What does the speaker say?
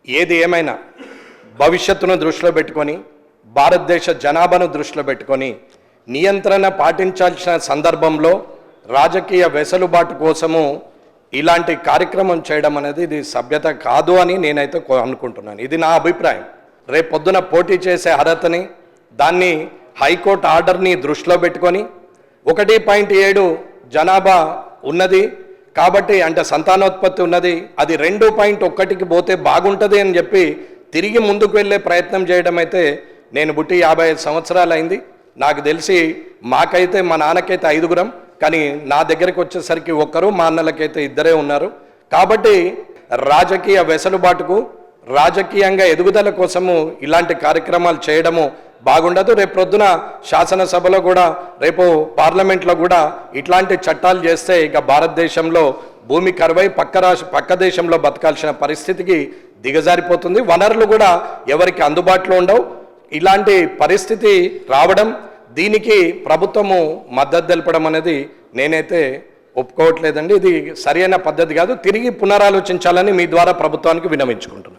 ఏది ఏమైనా భవిష్యత్తును దృష్టిలో పెట్టుకొని భారతదేశ జనాభాను దృష్టిలో పెట్టుకొని నియంత్రణ పాటించాల్సిన సందర్భంలో రాజకీయ వెసులుబాటు కోసము ఇలాంటి కార్యక్రమం చేయడం అనేది ఇది సభ్యత కాదు అని నేనైతే అనుకుంటున్నాను. ఇది నా అభిప్రాయం. రేపు పొద్దున పోటీ చేసే అర్హతని దాన్ని హైకోర్టు ఆర్డర్ని దృష్టిలో పెట్టుకొని 1.7 జనాభా ఉన్నది కాబట్టి అంటే సంతానోత్పత్తి ఉన్నది, అది 2.1కి పోతే బాగుంటుంది అని చెప్పి తిరిగి ముందుకు వెళ్ళే ప్రయత్నం చేయడం అయితే నేను పుట్టి 55 సంవత్సరాలు అయింది. నాకు తెలిసి మాకైతే మా నాన్నకైతే 5గురం, కానీ నా దగ్గరికి వచ్చేసరికి ఒక్కరు, మా అన్నలకైతే 2 ఉన్నారు. కాబట్టి రాజకీయ వెసులుబాటుకు రాజకీయంగా ఎదుగుదల కోసము ఇలాంటి కార్యక్రమాలు చేయడము బాగుండదు. రేపు ప్రొద్దున శాసనసభలో కూడా రేపు పార్లమెంట్లో కూడా ఇట్లాంటి చట్టాలు చేస్తే ఇక భారతదేశంలో భూమి కరువై పక్క దేశంలో బతకాల్సిన పరిస్థితికి దిగజారిపోతుంది. వనరులు కూడా ఎవరికి అందుబాటులో ఉండవు. ఇలాంటి పరిస్థితి రావడం, దీనికి ప్రభుత్వము మద్దతు తెలపడం అనేది నేనైతే ఒప్పుకోవట్లేదండి. ఇది సరైన పద్ధతి కాదు. తిరిగి పునరాలోచించాలని మీ ద్వారా ప్రభుత్వానికి విన్నవించుకుంటున్నాను.